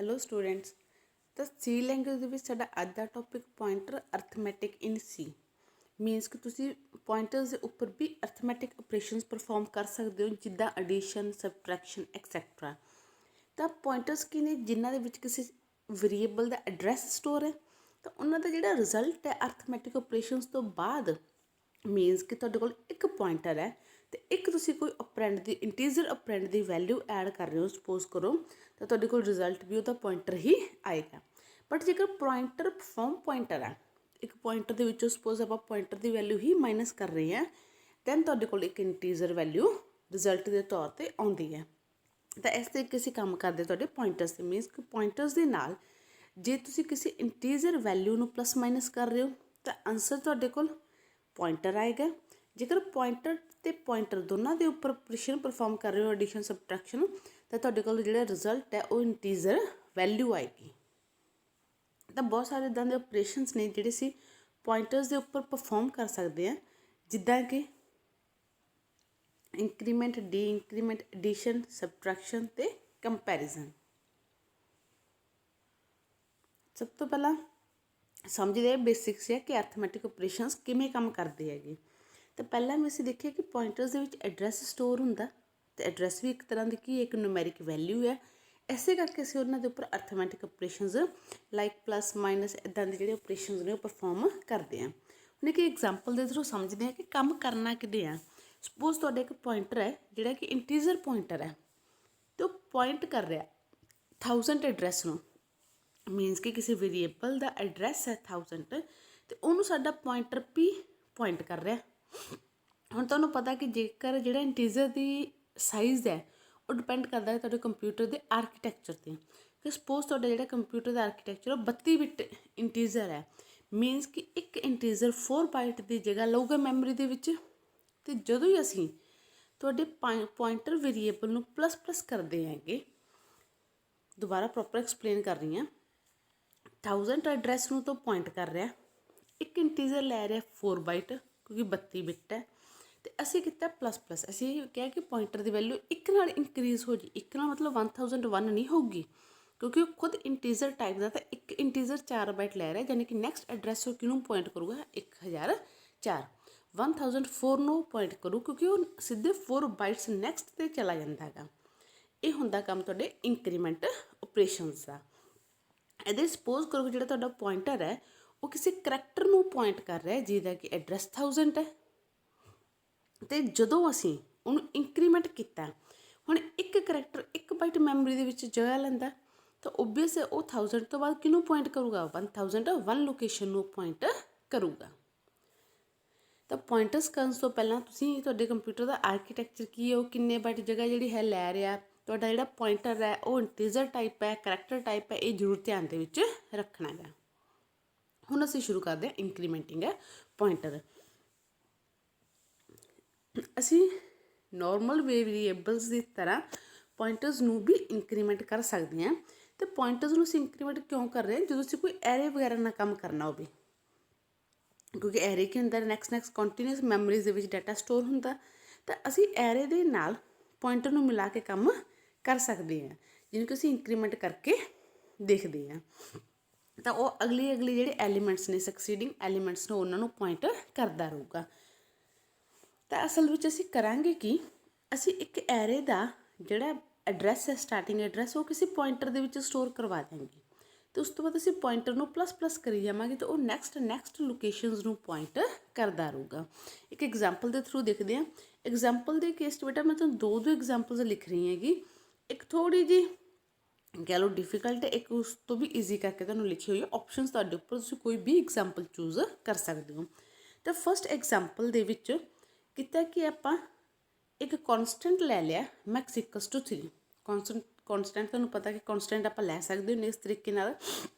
Hello students. ਤਾਂ ਸੀ language ਦੇ ਵਿੱਚ ਸਾਡਾ ਅੱਜ ਦਾ ਟੌਪਿਕ ਪੁਆਇੰਟਰ ਅਰਥਮੈਟਿਕ ਇਨ ਸੀ ਮੀਨਸ ਕਿ ਤੁਸੀਂ ਪੁਆਇੰਟਰਸ ਦੇ ਉੱਪਰ ਵੀ ਅਰਥਮੈਟਿਕ ਆਪਰੇਸ਼ਨਸ ਪਰਫਾਰਮ ਕਰ ਸਕਦੇ ਹੋ, ਜਿੱਦਾਂ ਐਡੀਸ਼ਨ, ਸਬਟਰੈਕਸ਼ਨ ਐਕਸੈਟਰਾ। ਤਾਂ ਪੁਆਇੰਟਰਸ ਕੀ ਨੇ? ਜਿਨ੍ਹਾਂ ਦੇ ਵਿੱਚ ਕਿਸੇ ਵੇਰੀਏਬਲ ਦਾ ਐਡਰੈਸ ਸਟੋਰ ਹੈ, ਤਾਂ ਉਹਨਾਂ ਦਾ ਜਿਹੜਾ ਰਿਜ਼ਲਟ ਹੈ ਅਰਥਮੈਟਿਕ ਆਪਰੇਸ਼ਨਸ ਤੋਂ ਬਾਅਦ ਮੀਨਸ ਕਿ ਤੁਹਾਡੇ ਕੋਲ ਇੱਕ ਪੁਆਇੰਟਰ ਹੈ ਤੇ ਇੱਕ ਤੁਸੀਂ ਕੋਈ ਆਪਰੈਂਡ ਦੀ ਇੰਟੀਜਰ ਆਪਰੈਂਡ ਦੀ ਵੈਲਿਊ ਐਡ ਕਰ ਰਹੇ ਹੋ, ਸਪੋਜ਼ ਕਰੋ, ਤਾਂ ਤੁਹਾਡੇ ਕੋਲ ਰਿਜ਼ਲਟ ਵੀ ਉਹਦਾ ਪੁਆਇੰਟਰ ਹੀ ਆਏਗਾ। ਬਟ ਜੇਕਰ ਪੁਆਇੰਟਰ ਫਰੋਮ ਪੁਆਇੰਟਰ ਹੈ, ਇੱਕ ਪੁਆਇੰਟਰ ਦੇ ਵਿੱਚੋਂ ਸਪੋਜ਼ ਆਪਾਂ ਪੁਆਇੰਟਰ ਦੀ ਵੈਲਿਊ ਹੀ ਮਾਈਨਸ ਕਰ ਰਹੇ ਹਾਂ, ਦੈਨ ਤੁਹਾਡੇ ਕੋਲ ਇੱਕ ਇੰਟੀਜਰ ਵੈਲਿਊ ਰਿਜ਼ਲਟ ਦੇ ਤੌਰ 'ਤੇ ਆਉਂਦੀ ਹੈ। ਤਾਂ ਇਸ ਤਰੀਕੇ ਅਸੀਂ ਕੰਮ ਕਰਦੇ ਤੁਹਾਡੇ ਪੁਆਇੰਟਰਸ ਦੇ। ਮੀਨਸ ਕਿ ਪੁਆਇੰਟਰਸ ਦੇ ਨਾਲ ਜੇ ਤੁਸੀਂ ਕਿਸੇ ਇੰਟੀਜਰ ਵੈਲਿਊ ਨੂੰ ਪਲੱਸ ਮਾਈਨਸ ਕਰ ਰਹੇ ਹੋ ਤਾਂ ਆਨਸਰ ਤੁਹਾਡੇ ਕੋਲ ਪੁਆਇੰਟਰ ਆਏਗਾ। ਜੇਕਰ ਪੁਆਇੰਟਰ ਤੇ ਪੁਆਇੰਟਰ ਦੋਨਾਂ ਦੇ ਉੱਪਰ ਆਪਰੇਸ਼ਨ ਪਰਫਾਰਮ ਕਰ ਰਹੇ ਹੋ, ਐਡੀਸ਼ਨ ਸਬਟਰੈਕਸ਼ਨ, ਤਾਂ ਤੁਹਾਡੇ ਕੋਲ ਜਿਹੜਾ ਰਿਜ਼ਲਟ ਹੈ ਉਹ ਇੰਟੀਜਰ ਵੈਲਿਊ ਆਏਗੀ। ਤਾਂ ਬਹੁਤ ਸਾਰੇ ਇੱਦਾਂ ਦੇ ਆਪਰੇਸ਼ਨਸ ਨੇ ਜਿਹੜੇ ਅਸੀਂ ਪੁਆਇੰਟਰਸ ਦੇ ਉੱਪਰ ਪਰਫਾਰਮ ਕਰ ਸਕਦੇ ਹਾਂ, ਜਿੱਦਾਂ ਕਿ ਇੰਕਰੀਮੈਂਟ, ਡੀ ਇੰਕਰੀਮੈਂਟ, ਐਡੀਸ਼ਨ, ਸਬਟਰੈਕਸ਼ਨ ਤੇ ਕੰਪੈਰੀਜ਼ਨ। ਸਭ ਤੋਂ ਪਹਿਲਾਂ ਸਮਝਦੇ ਬੇਸਿਕਸ ਹੈ ਕਿ ਅਰਥਮੈਟਿਕ ਆਪਰੇਸ਼ਨਸ ਕਿਵੇਂ ਕੰਮ ਕਰਦੇ ਹੈਗੇ। ਤਾਂ ਪਹਿਲਾਂ ਵੀ ਅਸੀਂ ਦੇਖਿਆ ਕਿ ਪੁਆਇੰਟਰਸ ਦੇ ਵਿੱਚ ਐਡਰੈਸ ਸਟੋਰ ਹੁੰਦਾ, ਤੇ ਐਡਰੈਸ ਵੀ ਇੱਕ ਤਰ੍ਹਾਂ ਦੀ ਕੀ ਇੱਕ ਨੂਮੈਰਿਕ ਵੈਲਿਊ ਹੈ। ਇਸੇ ਕਰਕੇ ਅਸੀਂ ਉਹਨਾਂ ਦੇ ਉੱਪਰ arithmetic operations like plus minus ਇੱਦਾਂ ਦੇ ਜਿਹੜੇ ਆਪਰੇਸ਼ਨਸ ਨੇ ਉਹ ਪਰਫਾਰਮ ਕਰਦੇ ਹਾਂ। ਹੁਣ ਇੱਕ ਐਗਜ਼ਾਮਪਲ ਦੇ ਥਰੂ ਸਮਝਦੇ ਹਾਂ ਕਿ ਕੰਮ ਕਰਨਾ ਕਿੱਦਾਂ ਆ। ਸਪੋਜ਼ ਤੁਹਾਡਾ ਇੱਕ ਪੁਆਇੰਟਰ ਹੈ ਜਿਹੜਾ ਕਿ ਇੰਟੀਜਰ ਪੁਆਇੰਟਰ ਹੈ, ਅਤੇ ਉਹ ਪੁਆਇੰਟ ਕਰ ਰਿਹਾ 1000 ਐਡਰੈਸ ਨੂੰ। ਮੀਨਸ ਕਿ ਕਿਸੇ ਵੇਰੀਏਬਲ ਦਾ ਐਡਰੈਸ ਹੈ 1000 ਅਤੇ ਉਹਨੂੰ ਸਾਡਾ ਪੁਆਇੰਟਰ ਪੀ ਪੁਆਇੰਟ ਕਰ ਰਿਹਾ। ਹੁਣ ਤੁਹਾਨੂੰ ਪਤਾ ਕਿ ਜੇਕਰ ਜਿਹੜਾ ਇੰਟੀਜਰ ਦੀ ਸਾਈਜ਼ ਹੈ ਉਹ ਡਿਪੈਂਡ ਕਰਦਾ ਹੈ ਤੁਹਾਡੇ ਕੰਪਿਊਟਰ ਦੇ ਆਰਕੀਟੈਕਚਰ 'ਤੇ। ਕਿ ਸਪੋਜ਼ ਤੁਹਾਡਾ ਜਿਹੜਾ ਕੰਪਿਊਟਰ ਦਾ ਆਰਕੀਟੈਕਚਰ ਉਹ 32 ਬਿਟ ਇੰਟੀਜਰ ਹੈ, ਮੀਨਸ ਕਿ ਇੱਕ ਇੰਟੀਜਰ 4 ਬਾਈਟ ਦੀ ਜਗ੍ਹਾ ਲਊਗਾ ਮੈਮਰੀ ਦੇ ਵਿੱਚ। ਅਤੇ ਜਦੋਂ ਹੀ ਅਸੀਂ ਤੁਹਾਡੇ ਪੁਆਇੰਟਰ ਵੇਰੀਏਬਲ ਨੂੰ ਪਲੱਸ ਪਲੱਸ ਕਰਦੇ ਹੈਗੇ, ਦੁਬਾਰਾ ਪ੍ਰੋਪਰ ਐਕਸਪਲੇਨ ਕਰ ਰਹੀ ਹਾਂ, 1000 ਐਡਰੈਸ ਨੂੰ ਤਾਂ ਪੁਆਇੰਟ ਕਰ ਰਿਹਾ, ਇੱਕ ਇੰਟੀਜਰ ਲੈ ਰਿਹਾ 4 ਬਾਈਟ ਕਿਉਂਕਿ 32 ਬਿਟ ਹੈ, ਅਤੇ ਅਸੀਂ ਕੀਤਾ ਪਲੱਸ ਪਲੱਸ। ਅਸੀਂ ਕਿਹਾ ਕਿ ਪੁਆਇੰਟਰ ਦੀ ਵੈਲਿਊ ਇੱਕ ਨਾਲ ਇੰਕਰੀਜ਼ ਹੋ ਜੀ। ਇੱਕ ਨਾਲ ਮਤਲਬ 1001 ਨਹੀਂ ਹੋਊਗੀ, ਕਿਉਂਕਿ ਉਹ ਖੁਦ ਇੰਟੀਜਰ ਟਾਈਪ ਦਾ, ਤਾਂ ਇੱਕ ਇੰਟੀਜਰ 4 ਬਾਈਟ ਲੈ ਰਿਹਾ, ਯਾਨੀ ਕਿ ਨੈਕਸਟ ਐਡਰੈਸ ਉਹ ਕਿਹਨੂੰ ਪੁਆਇੰਟ ਕਰੂਗਾ 1004। 1004 ਨੂੰ ਪੁਆਇੰਟ ਕਰੂ ਕਿਉਂਕਿ ਉਹ ਸਿੱਧੇ 4 ਬਾਈਟਸ ਨੈਕਸਟ 'ਤੇ ਚਲਾ ਜਾਂਦਾ ਹੈਗਾ। ਇਹ ਹੁੰਦਾ ਕੰਮ ਤੁਹਾਡੇ ਇੰਕਰੀਮੈਂਟ ਆਪਰੇਸ਼ਨਸ ਦਾ। ਇਹਦੇ ਸਪੋਜ਼ ਕਰੋ ਕਿ ਜਿਹੜਾ ਤੁਹਾਡਾ ਪੁਆਇੰਟਰ ਹੈ ਉਹ ਕਿਸੇ ਕਰੈਕਟਰ ਨੂੰ ਪੁਆਇੰਟ ਕਰ ਰਿਹਾ ਜਿਹਦਾ ਕਿ ਐਡਰੈਸ 1000 ਹੈ, ਅਤੇ ਜਦੋਂ ਅਸੀਂ ਉਹਨੂੰ ਇੰਕਰੀਮੈਂਟ ਕੀਤਾ, ਹੁਣ ਇੱਕ ਕਰੈਕਟਰ 1 ਬਾਈਟ ਮੈਮਰੀ ਦੇ ਵਿੱਚ ਜਗ੍ਹਾ ਲੈਂਦਾ, ਤਾਂ ਓਬਵੀਅਸ ਹੈ ਉਹ 1000 ਤੋਂ ਬਾਅਦ ਕਿਹਨੂੰ ਪੁਆਇੰਟ ਕਰੂਗਾ 1001 ਲੋਕੇਸ਼ਨ ਨੂੰ ਪੁਆਇੰਟ ਕਰੂਗਾ। ਤਾਂ ਪੁਆਇੰਟਰਸ ਕਰਨ ਤੋਂ ਪਹਿਲਾਂ ਤੁਸੀਂ ਤੁਹਾਡੇ ਕੰਪਿਊਟਰ ਦਾ ਆਰਕੀਟੈਕਚਰ ਕੀ ਹੈ, ਉਹ ਕਿੰਨੇ ਬਾਈਟ ਜਗ੍ਹਾ ਜਿਹੜੀ ਹੈ ਲੈ ਰਿਹਾ, ਤੁਹਾਡਾ ਜਿਹੜਾ ਪੁਆਇੰਟਰ ਹੈ ਉਹ ਇੰਟੀਜਰ ਟਾਈਪ ਹੈ, ਕਰੈਕਟਰ ਟਾਈਪ ਹੈ, ਇਹ ਜ਼ਰੂਰ ਧਿਆਨ ਦੇ ਵਿੱਚ ਰੱਖਣਾ ਹੈ। ਹੁਣ ਅਸੀਂ ਸ਼ੁਰੂ ਕਰਦੇ ਹਾਂ ਇੰਕਰੀਮੈਂਟਿੰਗ ਹੈ ਪੁਆਇੰਟਰ। ਅਸੀਂ ਨੋਰਮਲ ਵੇਰੀਏਬਲਸ ਦੀ ਤਰ੍ਹਾਂ ਪੁਆਇੰਟਰਸ ਨੂੰ ਵੀ ਇੰਕਰੀਮੈਂਟ ਕਰ ਸਕਦੇ ਹਾਂ। ਅਤੇ ਪੁਆਇੰਟਰਸ ਨੂੰ ਅਸੀਂ ਇੰਕਰੀਮੈਂਟ ਕਿਉਂ ਕਰ ਰਹੇ ਹਾਂ? ਜਦੋਂ ਅਸੀਂ ਕੋਈ ਐਰੇ ਵਗੈਰਾ ਨਾਲ ਕੰਮ ਕਰਨਾ ਹੋਵੇ, ਕਿਉਂਕਿ ਐਰੇ ਕੀ ਹੁੰਦਾ, ਨੈਕਸਟ ਕੰਟੀਨਿਊਸ ਮੈਮਰੀਜ਼ ਦੇ ਵਿੱਚ ਡਾਟਾ ਸਟੋਰ ਹੁੰਦਾ, ਤਾਂ ਅਸੀਂ ਐਰੇ ਦੇ ਨਾਲ ਪੁਆਇੰਟਰ ਨੂੰ ਮਿਲਾ ਕੇ ਕੰਮ ਕਰ ਸਕਦੇ ਹਾਂ, ਜਿਹਨੂੰ ਕਿ ਅਸੀਂ ਇੰਕਰੀਮੈਂਟ ਕਰਕੇ ਦੇਖਦੇ ਹਾਂ। ਤਾਂ ਉਹ ਅਗਲੀ ਜਿਹੜੇ ਐਲੀਮੈਂਟਸ ਨੇ, ਸਕਸੀਡਿੰਗ ਐਲੀਮੈਂਟਸ ਨੇ, ਉਹਨਾਂ ਨੂੰ ਪੁਆਇੰਟ ਕਰਦਾ ਰਹੂਗਾ। ਤਾਂ ਅਸਲ ਵਿੱਚ ਅਸੀਂ ਕਰਾਂਗੇ ਕਿ ਅਸੀਂ ਇੱਕ ਐਰੇ ਦਾ ਜਿਹੜਾ ਐਡਰੈਸ ਹੈ, ਸਟਾਰਟਿੰਗ ਐਡਰੈਸ, ਉਹ ਕਿਸੇ ਪੁਆਇੰਟਰ ਦੇ ਵਿੱਚ ਸਟੋਰ ਕਰਵਾ ਦਿਆਂਗੇ, ਅਤੇ ਉਸ ਤੋਂ ਬਾਅਦ ਅਸੀਂ ਪੁਆਇੰਟਰ ਨੂੰ ਪਲੱਸ ਪਲੱਸ ਕਰੀ ਜਾਵਾਂਗੇ, ਤਾਂ ਉਹ ਨੈਕਸਟ ਲੋਕੇਸ਼ਨਸ ਨੂੰ ਪੁਆਇੰਟ ਕਰਦਾ ਰਹੂਗਾ। ਇੱਕ ਐਗਜ਼ਾਮਪਲ ਦੇ ਥਰੂ ਦੇਖਦੇ ਹਾਂ। ਐਗਜ਼ਾਮਪਲ ਦੇ ਕੇਸ 'ਚ ਬੇਟਾ ਮੈਂ ਤੁਹਾਨੂੰ ਦੋ ਐਗਜ਼ਾਮਪਲਸ ਲਿਖ ਰਹੀ ਹੈਗੀ, ਇੱਕ ਥੋੜ੍ਹੀ ਜਿਹੀ ਕਹਿ ਲਓ ਡਿਫੀਕਲਟ, ਇੱਕ ਉਸ ਤੋਂ ਵੀ ਈਜ਼ੀ ਕਰਕੇ ਤੁਹਾਨੂੰ ਲਿਖੀ ਹੋਈ ਹੈ। ਆਪਸ਼ਨਸ ਤੁਹਾਡੇ ਉੱਪਰ, ਤੁਸੀਂ ਕੋਈ ਵੀ ਐਗਜ਼ਾਮਪਲ ਚੂਜ਼ ਕਰ ਸਕਦੇ ਹੋ। ਤਾਂ ਫਸਟ ਐਗਜ਼ਾਮਪਲ ਦੇ ਵਿੱਚ ਕੀਤਾ ਕਿ ਆਪਾਂ ਇੱਕ ਕੌਨਸਟੈਂਟ ਲੈ ਲਿਆ ਮੈਕਸ ਇਕਸ ਟੂ 3। ਕੌਨਸਟੈਂਟ ਤੁਹਾਨੂੰ ਪਤਾ ਕਿ ਕੌਨਸਟੈਂਟ ਆਪਾਂ ਲੈ ਸਕਦੇ ਹੁੰਦੇ ਇਸ ਤਰੀਕੇ ਨਾਲ।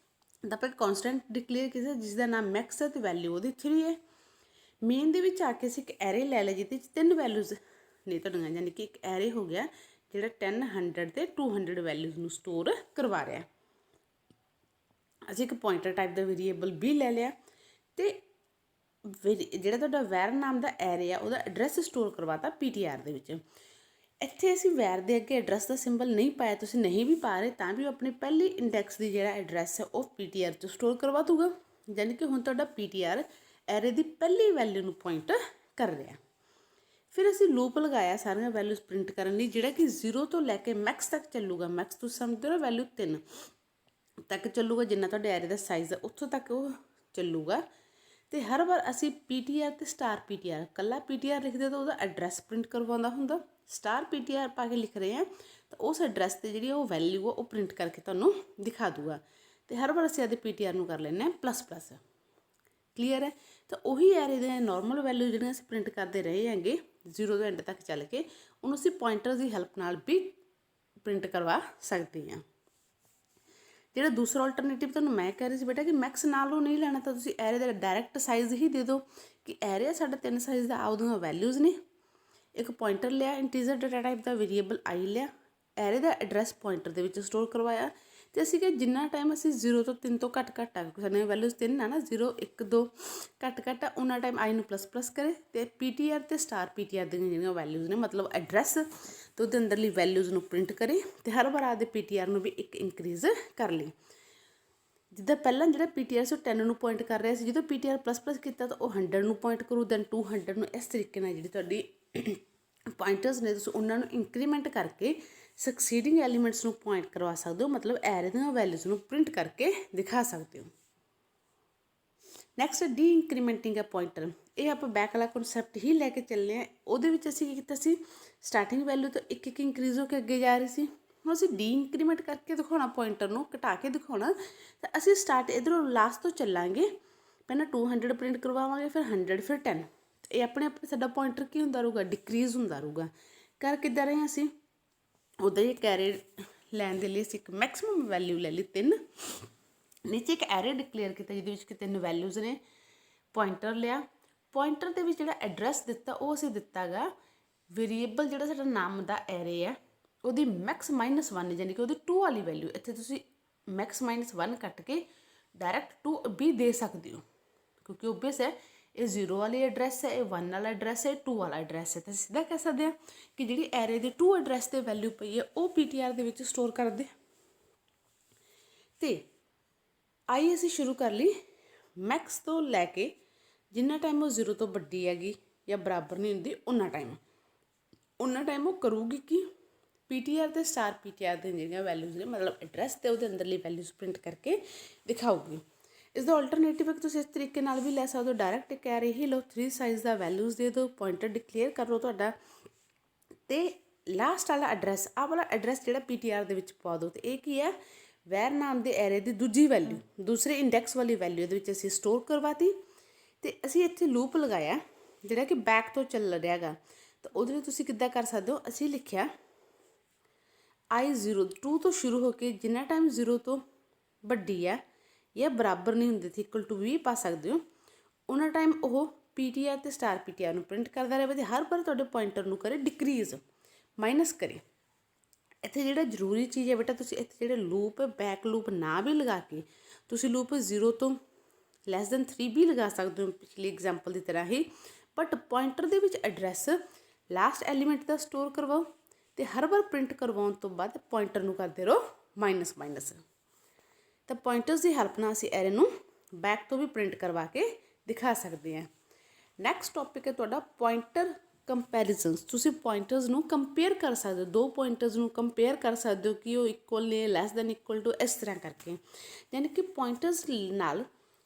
ਤਾਂ ਆਪਾਂ ਕੌਨਸਟੈਂਟ ਡਿਕਲੇਅਰ ਕੀਤਾ ਜਿਸ ਦਾ ਨਾਮ ਮੈਕਸ ਹੈ ਅਤੇ ਵੈਲਿਊ ਉਹਦੀ 3 ਹੈ। ਮੇਨ ਦੇ ਵਿੱਚ ਆ ਕੇ ਅਸੀਂ ਇੱਕ ਐਰੇ ਲੈ ਲਿਆ ਜਿਹਦੇ ਵਿੱਚ 3 ਵੈਲਿਊਜ਼ ਨੇ ਤੁਹਾਡੀਆਂ, ਯਾਨੀ ਕਿ ਇੱਕ ਐਰੇ ਹੋ ਗਿਆ ਜਿਹੜਾ 10, 100 ਅਤੇ 200 ਵੈਲਿਊਜ਼ ਨੂੰ ਸਟੋਰ ਕਰਵਾ ਰਿਹਾ। ਅਸੀਂ ਇੱਕ ਪੁਆਇੰਟਰ ਟਾਈਪ ਦਾ ਵੇਰੀਏਬਲ ਵੀ ਲੈ ਲਿਆ, ਅਤੇ ਜਿਹੜਾ ਤੁਹਾਡਾ ਵੈਰ ਨਾਮ ਦਾ ਐਰੇ ਆ ਉਹਦਾ ਐਡਰੈਸ ਸਟੋਰ ਕਰਵਾਤਾ PTR ਦੇ ਵਿੱਚ। ਇੱਥੇ ਅਸੀਂ ਵੈਰ ਦੇ ਅੱਗੇ ਐਡਰੈਸ ਦਾ ਸਿੰਬਲ ਨਹੀਂ ਪਾਇਆ, ਤੁਸੀਂ ਨਹੀਂ ਵੀ ਪਾ ਰਹੇ ਤਾਂ ਵੀ ਉਹ ਆਪਣੀ ਪਹਿਲੀ ਇੰਡੈਕਸ ਦੀ ਜਿਹੜਾ ਐਡਰੈਸ ਹੈ ਉਹ PTR 'ਚ ਸਟੋਰ ਕਰਵਾ ਦੂਗਾ। ਯਾਨੀ ਕਿ ਹੁਣ ਤੁਹਾਡਾ PTR ਐਰੇ ਦੀ ਪਹਿਲੀ ਵੈਲਿਊ ਨੂੰ ਪੁਆਇੰਟ ਕਰ ਰਿਹਾ। ਫਿਰ ਅਸੀਂ ਲੂਪ ਲਗਾਇਆ ਸਾਰੀਆਂ ਵੈਲਿਊਜ਼ ਪ੍ਰਿੰਟ ਕਰਨ ਲਈ, ਜਿਹੜਾ ਕਿ 0 ਤੋਂ ਲੈ ਕੇ ਮੈਕਸ ਤੱਕ ਚੱਲੂਗਾ। ਮੈਕਸ ਤੁਸੀਂ ਸਮਝਦੇ ਹੋ ਨਾ, ਵੈਲਿਊ 3 ਤੱਕ ਚੱਲੂਗਾ, ਜਿੰਨਾ ਤੁਹਾਡੇ ਐਰੇ ਦਾ ਸਾਈਜ਼ ਹੈ ਉੱਥੋਂ ਤੱਕ ਉਹ ਚੱਲੂਗਾ। ਅਤੇ ਹਰ ਵਾਰ ਅਸੀਂ PTR ਅਤੇ ਸਟਾਰ PTR, ਇਕੱਲਾ PTR ਲਿਖਦੇ ਤਾਂ ਉਹਦਾ ਐਡਰੈਸ ਪ੍ਰਿੰਟ ਕਰਵਾਉਂਦਾ ਹੁੰਦਾ, ਸਟਾਰ PTR ਪਾ ਕੇ ਲਿਖ ਰਹੇ ਹਾਂ ਤਾਂ ਉਸ ਐਡਰੈਸ 'ਤੇ ਜਿਹੜੀ ਉਹ ਵੈਲਿਊ ਆ ਉਹ ਪ੍ਰਿੰਟ ਕਰਕੇ ਤੁਹਾਨੂੰ ਦਿਖਾ ਦੂਗਾ। ਅਤੇ ਹਰ ਵਾਰ ਅਸੀਂ ਆਪਦੇ PTR ਨੂੰ ਕਰ ਲੈਂਦੇ ਹਾਂ ++। ਕਲੀਅਰ ਹੈ। ਤਾਂ ਉਹੀ ਐਰੇ ਦੇ ਨੋਰਮਲ ਵੈਲਿਊ ਜਿਹੜੀਆਂ ਅਸੀਂ ਪ੍ਰਿੰਟ ਕਰਦੇ ਰਹੇ ਹੈਗੇ 0 ਤੋਂ ਐਂਡ ਤੱਕ ਚੱਲ ਕੇ, ਉਹਨੂੰ ਅਸੀਂ ਪੁਆਇੰਟਰ ਦੀ ਹੈਲਪ ਨਾਲ ਵੀ ਪ੍ਰਿੰਟ ਕਰਵਾ ਸਕਦੇ ਹਾਂ। ਜਿਹੜਾ ਦੂਸਰਾ ਆਲਟਰਨੇਟਿਵ ਤੁਹਾਨੂੰ ਮੈਂ ਕਹਿ ਰਹੀ ਸੀ ਬੇਟਾ ਕਿ ਮੈਕਸ ਨਾਲੋਂ ਨਹੀਂ ਲੈਣਾ, ਤਾਂ ਤੁਸੀਂ ਐਰੇ ਦਾ ਡਾਇਰੈਕਟ ਸਾਈਜ਼ ਹੀ ਦੇ ਦਿਓ ਕਿ ਐਰੇ ਸਾਡਾ 3 ਸਾਈਜ਼ ਦਾ, ਆਪਦੀਆਂ ਵੈਲਿਊਜ਼ ਨੇ, ਇੱਕ ਪੁਆਇੰਟਰ ਲਿਆ, integer data type the variable I ਲਿਆ, ਐਰੇ ਦਾ ਐਡਰੈਸ ਪੁਆਇੰਟਰ ਦੇ ਵਿੱਚ ਸਟੋਰ ਕਰਵਾਇਆ। ਅਤੇ ਅਸੀਂ ਕਿ ਜਿੰਨਾ ਟਾਈਮ ਅਸੀਂ 0 ਤੋਂ 3 ਤੋਂ ਘੱਟ ਆ, ਸਾਡੀਆਂ ਵੈਲਿਊਜ਼ 3 ਆ ਨਾ, 0 1 2 ਘੱਟ ਆ, ਉਹਨਾਂ ਟਾਈਮ I ਨੂੰ ++ ਕਰੇ ਅਤੇ PTR ਅਤੇ ਸਟਾਰ PTR ਦੀਆਂ ਜਿਹੜੀਆਂ ਵੈਲਿਊਜ਼ ਨੇ, ਮਤਲਬ ਐਡਰੈਸ ਅਤੇ ਉਹਦੇ ਅੰਦਰਲੀ ਵੈਲਿਊਜ਼ ਨੂੰ ਪ੍ਰਿੰਟ ਕਰੇ ਅਤੇ ਹਰ ਵਾਰ ਆਪਦੇ PTR ਨੂੰ ਵੀ ਇੱਕ ਇੰਕਰੀਜ਼ ਕਰ ਲਈ। ਜਿੱਦਾਂ ਪਹਿਲਾਂ ਜਿਹੜਾ PTR ਸੀ ਉਹ 10 ਨੂੰ ਪੁਆਇੰਟ ਕਰ ਰਿਹਾ ਸੀ, ਜਦੋਂ PTR ++ ਕੀਤਾ ਤਾਂ ਉਹ 100 ਨੂੰ ਪੁਆਇੰਟ ਕਰੂ, ਦੈਨ 200 ਨੂੰ। ਇਸ ਤਰੀਕੇ ਨਾਲ ਜਿਹੜੀ ਤੁਹਾਡੀ ਪੁਆਇੰਟਰਸ ਨੇ ਤੁਸੀਂ ਉਹਨਾਂ ਨੂੰ ਇੰਕਰੀਮੈਂਟ ਕਰਕੇ ਸਕਸੀਡਿੰਗ ਐਲੀਮੈਂਟਸ ਨੂੰ ਪੁਆਇੰਟ ਕਰਵਾ ਸਕਦੇ ਹੋ, ਮਤਲਬ ਐਰੇ ਦੀਆਂ ਵੈਲਿਊਜ਼ ਨੂੰ ਪ੍ਰਿੰਟ ਕਰਕੇ ਦਿਖਾ ਸਕਦੇ ਹੋ। ਨੈਕਸਟ ਡੀ ਇੰਕਰੀਮੈਂਟਿੰਗ ਹੈ ਪੁਆਇੰਟਰ। ਇਹ ਆਪਾਂ ਬੈਕ ਵਾਲਾ ਕਨਸੈਪਟ ਹੀ ਲੈ ਕੇ ਚੱਲੇ ਹਾਂ। ਉਹਦੇ ਵਿੱਚ ਅਸੀਂ ਕੀ ਕੀਤਾ ਸੀ, ਸਟਾਰਟਿੰਗ ਵੈਲਿਊ ਤੋਂ ਇੱਕ ਇੰਕਰੀਜ਼ ਹੋ ਕੇ ਅੱਗੇ ਜਾ ਰਹੀ ਸੀ। ਹੁਣ ਅਸੀਂ ਡੀ ਇੰਕਰੀਮੈਂਟ ਕਰਕੇ ਦਿਖਾਉਣਾ, ਪੁਆਇੰਟਰ ਨੂੰ ਘਟਾ ਕੇ ਦਿਖਾਉਣਾ, ਤਾਂ ਅਸੀਂ ਸਟਾਰਟ ਇੱਧਰੋਂ ਲਾਸਟ ਤੋਂ ਚੱਲਾਂਗੇ। ਪਹਿਲਾਂ 200 ਪ੍ਰਿੰਟ ਕਰਵਾਵਾਂਗੇ, ਫਿਰ 100, ਫਿਰ 10। ਇਹ ਆਪਣੇ ਸਾਡਾ ਪੁਆਇੰਟਰ ਕੀ ਹੁੰਦਾ ਰਹੂਗਾ, ਡਿਕਰੀਜ਼ ਹੁੰਦਾ ਰਹੂਗਾ। ਕਰ ਕਿੱਦਾਂ ਰਹੇ ਅਸੀਂ, ਉੱਦਾਂ ਹੀ ਐਰੇ ਲੈਣ ਦੇ ਲਈ ਅਸੀਂ ਇੱਕ ਮੈਕਸੀਮਮ ਵੈਲਿਊ ਲੈ ਲਈ 3, ਨੀਚੇ ਇੱਕ ਐਰੇ ਡਿਕਲੇਅਰ ਕੀਤਾ ਜਿਹਦੇ ਵਿੱਚ ਕਿ 3 ਵੈਲਿਊਜ਼ ਨੇ, ਪੁਆਇੰਟਰ ਲਿਆ। ਪੁਆਇੰਟਰ ਦੇ ਵਿੱਚ ਜਿਹੜਾ ਐਡਰੈਸ ਦਿੱਤਾ ਉਹ ਅਸੀਂ ਦਿੱਤਾ ਗਾ ਵੇਰੀਏਬਲ ਜਿਹੜਾ ਸਾਡਾ ਨਾਮ ਦਾ ਐਰੇ ਹੈ ਉਹਦੀ ਮੈਕਸ -1, ਯਾਨੀ ਕਿ ਉਹਦੀ 2 ਵਾਲੀ ਵੈਲਿਊ। ਇੱਥੇ ਤੁਸੀਂ ਮੈਕਸ -1 ਕੱਟ ਕੇ ਡਾਇਰੈਕਟ 2 ਵੀ ਦੇ ਸਕਦੇ ਹੋ, ਕਿਉਂਕਿ ਓਬੀਅਸ ਹੈ ਇਹ 0 ਵਾਲੀ ਐਡਰੈਸ ਹੈ, ਇਹ 1 ਵਾਲਾ ਐਡਰੈਸ ਹੈ, 2 ਵਾਲਾ ਐਡਰੈਸ ਹੈ। ਤਾਂ ਸਿੱਧਾ ਕਹਿ ਸਕਦੇ ਹਾਂ ਕਿ ਜਿਹੜੀ ਐਰੇ ਦੀ 2 ਐਡਰੈਸ 'ਤੇ ਵੈਲਿਊ ਪਈ ਹੈ ਉਹ PTR ਦੇ ਵਿੱਚ ਸਟੋਰ ਕਰ ਦੇ। ਅਤੇ ਆਈ ਅਸੀਂ ਸ਼ੁਰੂ ਕਰ ਲਈ ਮੈਕਸ ਤੋਂ ਲੈ ਕੇ ਜਿੰਨਾ ਟਾਈਮ ਉਹ 0 ਤੋਂ ਵੱਡੀ ਹੈਗੀ ਜਾਂ ਬਰਾਬਰ ਨਹੀਂ ਹੁੰਦੀ, ਉਹਨਾਂ ਟਾਈਮ ਉਹ ਕਰੂਗੀ ਕਿ PTR ਅਤੇ ਸਟਾਰ PTR ਦੀਆਂ ਜਿਹੜੀਆਂ ਵੈਲਿਊਜ਼ ਨੇ, ਮਤਲਬ ਐਡਰੈਸ ਅਤੇ ਉਹਦੇ ਅੰਦਰਲੀ ਵੈਲਿਊਜ਼ ਪ੍ਰਿੰਟ ਕਰਕੇ ਦਿਖਾਊਗੀ। ਇਸ ਦਾ ਆਲਟਰਨੇਟਿਵ ਹੈ ਕਿ ਤੁਸੀਂ ਇਸ ਤਰੀਕੇ ਨਾਲ ਵੀ ਲੈ ਸਕਦੇ ਹੋ, ਡਾਇਰੈਕਟ ਇੱਕ ਐਰੇ ਹੀ ਲਓ, 3 ਸਾਈਜ਼ ਦਾ ਵੈਲਿਊਜ਼ ਦੇ ਦਿਓ, ਪੁਆਇੰਟਰ ਡਿਕਲੇਅਰ ਕਰ ਲਓ ਤੁਹਾਡਾ, ਅਤੇ ਲਾਸਟ ਵਾਲਾ ਐਡਰੈਸ, ਆਹ ਵਾਲਾ ਐਡਰੈਸ ਜਿਹੜਾ PTR ਦੇ ਵਿੱਚ ਪਾ ਦਿਓ। ਅਤੇ ਇਹ ਕੀ ਹੈ, ਵੈਰ ਨਾਮ ਦੇ ਐਰੇ ਦੀ ਦੂਜੀ ਵੈਲਿਊ, ਦੂਸਰੇ ਇੰਡੈਕਸ ਵਾਲੀ ਵੈਲਿਊ ਦੇ ਵਿੱਚ ਅਸੀਂ ਸਟੋਰ ਕਰਵਾਤੀ। ਅਤੇ ਅਸੀਂ ਇੱਥੇ ਲੂਪ ਲਗਾਇਆ ਜਿਹੜਾ ਕਿ ਬੈਕ ਤੋਂ ਚੱਲ ਰਿਹਾ ਗਾ, ਤਾਂ ਉਹਦੇ ਲਈ ਤੁਸੀਂ ਕਿੱਦਾਂ ਕਰ ਸਕਦੇ ਹੋ, ਅਸੀਂ ਲਿਖਿਆ I 2 ਤੋਂ ਸ਼ੁਰੂ ਹੋ ਕੇ ਜਿੰਨਾ ਟਾਈਮ 0 ਤੋਂ ਵੱਡੀ ਹੈ ਜਾਂ ਬਰਾਬਰ ਨਹੀਂ ਹੁੰਦੀ ਸੀ, = ਵੀ ਪਾ ਸਕਦੇ ਹੋ, ਉਹਨਾਂ ਟਾਈਮ ਉਹ PTR ਅਤੇ ਸਟਾਰ PTR ਨੂੰ ਪ੍ਰਿੰਟ ਕਰਦਾ ਰਹੇ ਅਤੇ ਹਰ ਵਾਰ ਤੁਹਾਡੇ ਪੁਆਇੰਟਰ ਨੂੰ ਕਰੇ ਡਿਕਰੀਜ਼, ਮਾਈਨਸ ਕਰੇ। ਇੱਥੇ ਜਿਹੜਾ ਜ਼ਰੂਰੀ ਚੀਜ਼ ਹੈ ਬੇਟਾ, ਤੁਸੀਂ ਇੱਥੇ ਜਿਹੜੇ ਲੂਪ ਬੈਕ ਲੂਪ ਨਾ ਵੀ ਲਗਾ ਕੇ ਤੁਸੀਂ ਲੂਪ 0 ਤੋਂ <3 ਵੀ ਲਗਾ ਸਕਦੇ ਹੋ, ਪਿਛਲੀ ਐਗਜ਼ਾਮਪਲ ਦੀ ਤਰ੍ਹਾਂ ਹੀ, ਬਟ ਪੁਆਇੰਟਰ ਦੇ ਵਿੱਚ ਐਡਰੈਸ ਲਾਸਟ ਐਲੀਮੈਂਟ ਦਾ ਸਟੋਰ ਕਰਵਾਓ ਅਤੇ ਹਰ ਵਾਰ ਪ੍ਰਿੰਟ ਕਰਵਾਉਣ ਤੋਂ ਬਾਅਦ ਪੁਆਇੰਟਰ ਨੂੰ ਕਰਦੇ ਰਹੋ -। ਤਾਂ ਪੁਆਇੰਟਰਸ ਦੀ ਹੈਲਪ ਨਾਲ ਅਸੀਂ ਐਰੇ ਨੂੰ ਬੈਕ ਤੋਂ ਵੀ ਪ੍ਰਿੰਟ ਕਰਵਾ ਕੇ ਦਿਖਾ ਸਕਦੇ ਹਾਂ। ਨੈਕਸਟ ਟੌਪਿਕ ਹੈ ਤੁਹਾਡਾ ਪੁਆਇੰਟਰ ਕੰਪੈਰੀਜ਼ਨਸ। ਤੁਸੀਂ ਪੁਆਇੰਟਰਸ ਨੂੰ ਕੰਪੇਅਰ ਕਰ ਸਕਦੇ ਹੋ, 2 ਪੁਆਇੰਟਰਸ ਨੂੰ ਕੰਪੇਅਰ ਕਰ ਸਕਦੇ ਹੋ ਕਿ ਉਹ ਇਕੁਅਲ ਨੇ, <= ਇਸ ਤਰ੍ਹਾਂ ਕਰਕੇ। ਯਾਨੀ ਕਿ ਪੁਆਇੰਟਰਸ ਨਾਲ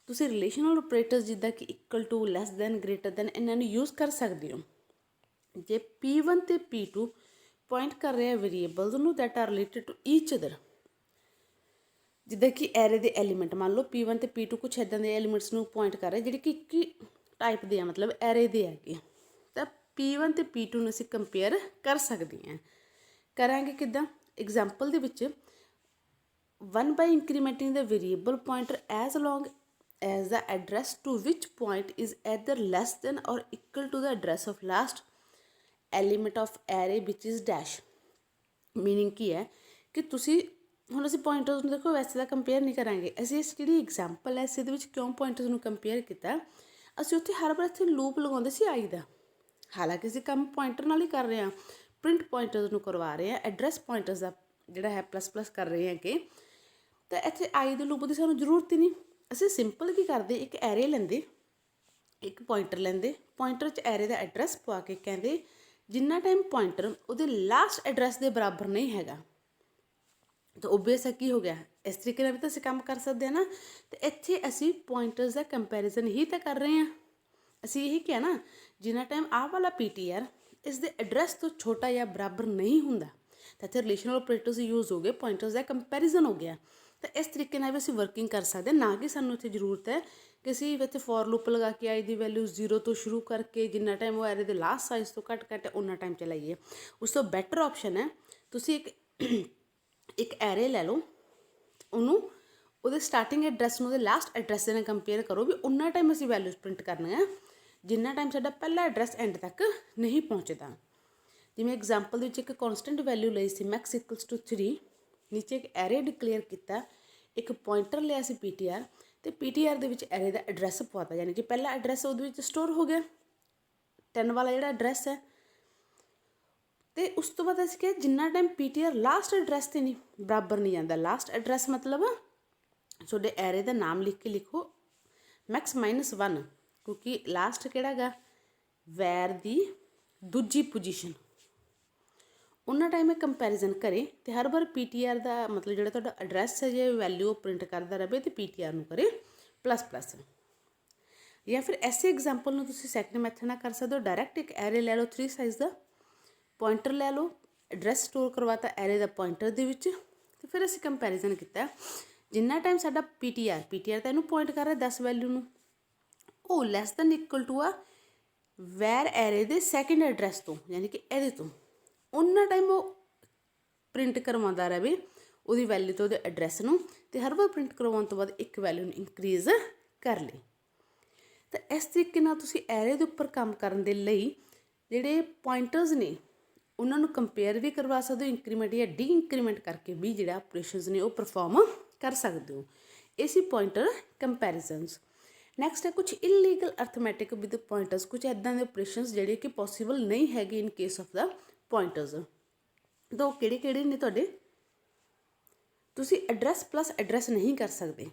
ਤੁਸੀਂ ਰਿਲੇਸ਼ਨਲ ਆਪਰੇਟਰਸ ਜਿੱਦਾਂ ਕਿ <= ਇਹਨਾਂ ਨੂੰ ਯੂਜ਼ ਕਰ ਸਕਦੇ ਹੋ। ਜੇ P1 ਅਤੇ P2 ਪੁਆਇੰਟ ਕਰ ਰਹੇ ਵੇਰੀਏਬਲਸ ਨੂੰ that are related to each other, ਜਿੱਦਾਂ ਕਿ ਐਰੇ ਦੇ ਐਲੀਮੈਂਟ, ਮੰਨ ਲਓ P1 ਅਤੇ P2 ਕੁਛ ਇੱਦਾਂ ਦੇ ਐਲੀਮੈਂਟਸ ਨੂੰ ਪੁਆਇੰਟ ਕਰ ਰਹੇ ਜਿਹੜੇ ਕਿ ਇੱਕ ਹੀ ਟਾਈਪ ਦੇ ਆ, ਮਤਲਬ ਐਰੇ ਦੇ ਹੈਗੇ, ਤਾਂ P1 ਅਤੇ P2 ਨੂੰ ਅਸੀਂ ਕੰਪੇਅਰ ਕਰ ਸਕਦੇ ਹਾਂ। ਕਰਾਂਗੇ ਕਿੱਦਾਂ, ਐਗਜ਼ਾਮਪਲ ਦੇ ਵਿੱਚ 1 by incrementing the variable pointer as long as the address to which point is either less than or equal to the address of last element of array which is dash। Meaning ਕੀ ਹੈ ਕਿ ਤੁਸੀਂ ਹੁਣ ਅਸੀਂ ਪੁਆਇੰਟਰਸ ਨੂੰ ਦੇਖੋ ਵੈਸੇ ਤਾਂ ਕੰਪੇਅਰ ਨਹੀਂ ਕਰਾਂਗੇ, ਅਸੀਂ ਇਸ ਜਿਹੜੀ ਐਗਜ਼ਾਮਪਲ ਹੈ ਇਸ ਦੇ ਵਿੱਚ ਕਿਉਂ ਪੁਆਇੰਟਰਸ ਨੂੰ ਕੰਪੇਅਰ ਕੀਤਾ, ਅਸੀਂ ਉੱਥੇ ਹਰ ਵਾਰ ਇੱਥੇ ਲੂਪ ਲਗਾਉਂਦੇ ਸੀ I ਦਾ, ਹਾਲਾਂਕਿ ਅਸੀਂ ਕੰਮ ਪੁਆਇੰਟਰ ਨਾਲ ਹੀ ਕਰ ਰਹੇ ਹਾਂ, ਪ੍ਰਿੰਟ ਪੁਆਇੰਟਰਸ ਨੂੰ ਕਰਵਾ ਰਹੇ ਹਾਂ, ਐਡਰੈਸ ਪੁਆਇੰਟਰਸ ਦਾ ਜਿਹੜਾ ਹੈ ++ ਕਰ ਰਹੇ ਹਾਂ ਕਿ ਤਾਂ ਇੱਥੇ ਆਈ ਦੇ ਲੂਪ ਦੀ ਸਾਨੂੰ ਜ਼ਰੂਰਤ ਹੀ ਨਹੀਂ। ਅਸੀਂ ਸਿੰਪਲ ਕੀ ਕਰਦੇ, ਇੱਕ ਐਰੇ ਲੈਂਦੇ, ਇੱਕ ਪੁਆਇੰਟਰ ਲੈਂਦੇ, ਪੁਆਇੰਟਰ 'ਚ ਐਰੇ ਦਾ ਐਡਰੈਸ ਪਵਾ ਕੇ ਕਹਿੰਦੇ ਜਿੰਨਾ ਟਾਈਮ ਪੁਆਇੰਟਰ ਉਹਦੇ ਲਾਸਟ ਐਡਰੈਸ ਦੇ ਬਰਾਬਰ ਨਹੀਂ ਹੈਗਾ ਤਾਂ ਓਬਵੀਅਸ ਹੈ ਕੀ ਹੋ ਗਿਆ, ਇਸ ਤਰੀਕੇ ਨਾਲ ਵੀ ਤਾਂ ਅਸੀਂ ਕੰਮ ਕਰ ਸਕਦੇ ਹਾਂ ਨਾ। ਤੇ ਇੱਥੇ ਅਸੀਂ ਪੁਆਇੰਟਰਸ ਦਾ ਕੰਪੈਰੀਜ਼ਨ ਹੀ ਤਾਂ ਕਰ ਰਹੇ ਹਾਂ। ਅਸੀਂ ਇਹੀ ਕਿਹਾ ਨਾ, ਜਿੰਨਾ ਟਾਈਮ ਆਹ ਵਾਲਾ PTR ਇਸ ਦੇ ਐਡਰੈਸ ਤੋਂ ਛੋਟਾ ਜਾਂ ਬਰਾਬਰ ਨਹੀਂ ਹੁੰਦਾ ਤਾਂ ਇੱਥੇ ਰਿਲੇਸ਼ਨਲ ਆਪਰੇਟਰਸ ਯੂਜ਼ ਹੋ ਗਏ, ਪੁਆਇੰਟਰਸ ਦਾ ਕੰਪੈਰੀਜ਼ਨ ਹੋ ਗਿਆ। ਤਾਂ ਇਸ ਤਰੀਕੇ ਨਾਲ ਵੀ ਅਸੀਂ ਵਰਕਿੰਗ ਕਰ ਸਕਦੇ, ਨਾ ਕਿ ਸਾਨੂੰ ਇੱਥੇ ਜ਼ਰੂਰਤ ਹੈ ਕਿ ਅਸੀਂ ਇੱਥੇ ਫੋਰ ਲੂਪ ਲਗਾ ਕੇ ਆਈ ਦੀ ਵੈਲਿਊ 0 ਤੋਂ ਸ਼ੁਰੂ ਕਰਕੇ ਜਿੰਨਾ ਟਾਈਮ ਉਹ ਐਰੇ ਦੇ ਲਾਸਟ ਸਾਈਜ਼ ਤੋਂ ਘੱਟ ਹੈ ਉਨਾ ਟਾਈਮ ਚਲਾਈਏ। ਉਸ ਤੋਂ ਬੈਟਰ ਆਪਸ਼ਨ ਹੈ ਤੁਸੀਂ ਇੱਕ ਐਰੇ ਲੈ ਲਓ, ਉਹਨੂੰ ਉਹਦੇ ਸਟਾਰਟਿੰਗ ਐਡਰੈਸ ਨੂੰ ਉਹਦੇ ਲਾਸਟ ਐਡਰੈਸ ਦੇ ਨਾਲ ਕੰਪੇਅਰ ਕਰੋ ਵੀ ਉਨਾ ਟਾਈਮ ਅਸੀਂ ਵੈਲਿਊਜ਼ ਪ੍ਰਿੰਟ ਕਰਨੀਆਂ ਜਿੰਨਾ ਟਾਈਮ ਸਾਡਾ ਪਹਿਲਾ ਐਡਰੈਸ ਐਂਡ ਤੱਕ ਨਹੀਂ ਪਹੁੰਚਦਾ। ਜਿਵੇਂ ਐਗਜ਼ਾਮਪਲ ਦੇ ਵਿੱਚ ਇੱਕ ਕੌਨਸਟੈਂਟ ਵੈਲਿਊ ਲਈ ਸੀ max = 3, ਨੀਚੇ ਇੱਕ ਐਰੇ ਡਿਕਲੇਅਰ ਕੀਤਾ, ਇੱਕ ਪੁਆਇੰਟਰ ਲਿਆ ਸੀ PTR ਅਤੇ PTR ਦੇ ਵਿੱਚ ਐਰੇ ਦਾ ਐਡਰੈਸ ਪਵਾਤਾ, ਯਾਨੀ ਕਿ ਪਹਿਲਾ ਐਡਰੈਸ ਉਹਦੇ ਵਿੱਚ ਸਟੋਰ ਹੋ ਗਿਆ 10 ਵਾਲਾ ਜਿਹੜਾ ਐਡਰੈਸ ਹੈ। ਅਤੇ ਉਸ ਤੋਂ ਬਾਅਦ ਅਸੀਂ ਕਿਹਾ ਜਿੰਨਾ ਟਾਈਮ PTR ਲਾਸਟ ਐਡਰੈਸ 'ਤੇ ਨਹੀਂ ਬਰਾਬਰ ਨਹੀਂ ਜਾਂਦਾ, ਲਾਸਟ ਐਡਰੈਸ ਮਤਲਬ ਤੁਹਾਡੇ ਐਰੇ ਦਾ ਨਾਮ ਲਿਖ ਕੇ ਲਿਖੋ max -1, ਕਿਉਂਕਿ ਲਾਸਟ ਕਿਹੜਾ ਹੈਗਾ ਵੈਰ ਦੀ ਦੂਜੀ ਪੋਜੀਸ਼ਨ, ਉਹਨਾਂ ਟਾਈਮ ਇਹ ਕੰਪੈਰੀਜ਼ਨ ਕਰੇ ਅਤੇ ਹਰ ਵਾਰ PTR ਦਾ ਮਤਲਬ ਜਿਹੜਾ ਤੁਹਾਡਾ ਐਡਰੈਸ ਹੈ ਜੇ ਵੈਲਿਊ ਪ੍ਰਿੰਟ ਕਰਦਾ ਰਹੇ ਅਤੇ PTR ਨੂੰ ਕਰੇ ++। ਜਾਂ ਫਿਰ ਐਸੇ ਐਗਜ਼ਾਮਪਲ ਨੂੰ ਤੁਸੀਂ ਸੈਕਿੰਡ ਮੈਥਡ ਨਾਲ ਕਰ ਸਕਦੇ ਹੋ, ਡਾਇਰੈਕਟ ਇੱਕ ਐਰੇ ਲੈ ਲਓ 3 ਸਾਈਜ਼ ਦਾ, ਪੁਆਇੰਟਰ ਲੈ ਲਓ, ਐਡਰੈਸ ਸਟੋਰ ਕਰਵਾਤਾ ਐਰੇ ਦਾ ਪੁਆਇੰਟਰ ਦੇ ਵਿੱਚ, ਅਤੇ ਫਿਰ ਅਸੀਂ ਕੰਪੈਰੀਜ਼ਨ ਕੀਤਾ ਜਿੰਨਾ ਟਾਈਮ ਸਾਡਾ PTR ਤਾਂ ਇਹਨੂੰ ਪੁਆਇੰਟ ਕਰ ਰਿਹਾ 10 ਵੈਲਿਊ ਨੂੰ, ਉਹ <= ਆ ਵੈਰ ਐਰੇ ਦੇ ਸੈਕਿੰਡ ਐਡਰੈਸ ਤੋਂ, ਯਾਨੀ ਕਿ ਇਹਦੇ ਤੋਂ ਉਹਨਾਂ ਟਾਈਮ ਉਹ ਪ੍ਰਿੰਟ ਕਰਵਾਉਂਦਾ ਰਹੇ ਉਹਦੀ ਵੈਲਿਊ ਤੋਂ ਉਹਦੇ ਐਡਰੈਸ ਨੂੰ, ਅਤੇ ਹਰ ਵਾਰ ਪ੍ਰਿੰਟ ਕਰਵਾਉਣ ਤੋਂ ਬਾਅਦ ਇੱਕ ਵੈਲਿਊ ਨੂੰ ਇੰਕਰੀਜ਼ ਕਰ ਲਈ। ਤਾਂ ਇਸ ਤਰੀਕੇ ਨਾਲ ਤੁਸੀਂ ਐਰੇ ਦੇ ਉੱਪਰ ਕੰਮ ਕਰਨ ਦੇ ਲਈ ਜਿਹੜੇ ਪੁਆਇੰਟਰਸ ਨੇ ਉਹਨਾਂ ਨੂੰ ਕੰਪੇਅਰ ਵੀ ਕਰਵਾ ਸਕਦੇ ਹੋ, ਇੰਕਰੀਮੈਂਟ ਜਾਂ ਡੀ ਇੰਕਰੀਮੈਂਟ ਕਰਕੇ ਵੀ ਜਿਹੜਾ ਆਪਰੇਸ਼ਨਸ ਨੇ ਉਹ ਪਰਫੋਰਮ ਕਰ ਸਕਦੇ ਹੋ। ਇਹ ਸੀ ਪੁਆਇੰਟਰ ਕੰਪੈਰੀਜ਼ਨਸ। ਨੈਕਸਟ ਹੈ ਕੁਝ ਇਲੀਗਲ ਅਰਥਮੈਟਿਕ ਵਿਦ ਪੁਆਇੰਟਰਸ, ਕੁਝ ਇੱਦਾਂ ਦੇ ਆਪਰੇਸ਼ਨਸ ਜਿਹੜੇ ਕਿ ਪੋਸੀਬਲ ਨਹੀਂ ਹੈਗੇ ਇਨ ਕੇਸ ਆਫ ਦਾ ਪੁਆਇੰਟਰਸ। ਤਾਂ ਉਹ ਕਿਹੜੇ ਨੇ ਤੁਹਾਡੇ, ਤੁਸੀਂ ਐਡਰੈਸ + ਐਡਰੈਸ ਨਹੀਂ ਕਰ ਸਕਦੇ,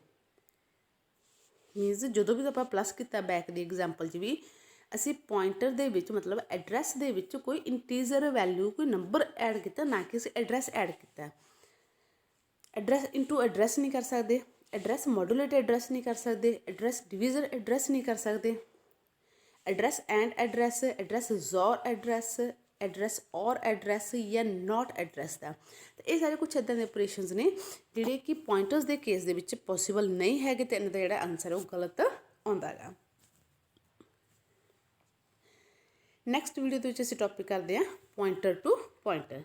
ਮੀਨਜ਼ ਜਦੋਂ ਵੀ ਆਪਾਂ ਪਲੱਸ ਕੀਤਾ ਬੈਕ ਦੀ ਐਗਜ਼ਾਮਪਲ 'ਚ ਵੀ ਅਸੀਂ ਪੁਆਇੰਟਰ ਦੇ ਵਿੱਚ ਮਤਲਬ ਐਡਰੈਸ ਦੇ ਵਿੱਚ ਕੋਈ ਇੰਟੀਜ਼ਰ ਵੈਲਿਊ ਕੋਈ ਨੰਬਰ ਐਡ ਕੀਤਾ, ਨਾ ਕਿ ਅਸੀਂ ਐਡਰੈਸ ਐਡ ਕੀਤਾ। ਐਡਰੈਸ ਇਨਟੂ ਐਡਰੈਸ ਨਹੀਂ ਕਰ ਸਕਦੇ, ਐਡਰੈਸ ਮੋਡੂਲੇਟ ਐਡਰੈਸ ਨਹੀਂ ਕਰ ਸਕਦੇ, ਐਡਰੈਸ ਡਿਵੀਜ਼ਰ ਐਡਰੈਸ ਨਹੀਂ ਕਰ ਸਕਦੇ, ਐਡਰੈਸ ਐਂਡ ਐਡਰੈਸ, ਐਡਰੈਸ ਜ਼ੋਰ ਐਡਰੈਸ, ਐਡਰੈਸ ਔਰ ਐਡਰੈਸ ਜਾਂ ਨੋਟ ਐਡਰੈਸ ਦਾ। ਤਾਂ ਇਹ ਸਾਰੇ ਕੁਛ ਇੱਦਾਂ ਦੇ ਆਪਰੇਸ਼ਨਸ ਨੇ ਜਿਹੜੇ ਕਿ ਪੁਆਇੰਟਰਸ ਦੇ ਕੇਸ ਦੇ ਵਿੱਚ ਪੋਸੀਬਲ ਨਹੀਂ ਹੈਗੇ, ਅਤੇ ਇਹਨਾਂ ਦਾ ਜਿਹੜਾ ਆਨਸਰ ਉਹ ਗਲਤ ਆਉਂਦਾ ਹੈਗਾ। ਨੈਕਸਟ ਵੀਡੀਓ ਦੇ ਵਿੱਚ ਅਸੀਂ ਟੌਪਿਕ ਕਰਦੇ ਹਾਂ ਪੁਆਇੰਟਰ ਟੂ ਪੁਆਇੰਟਰ।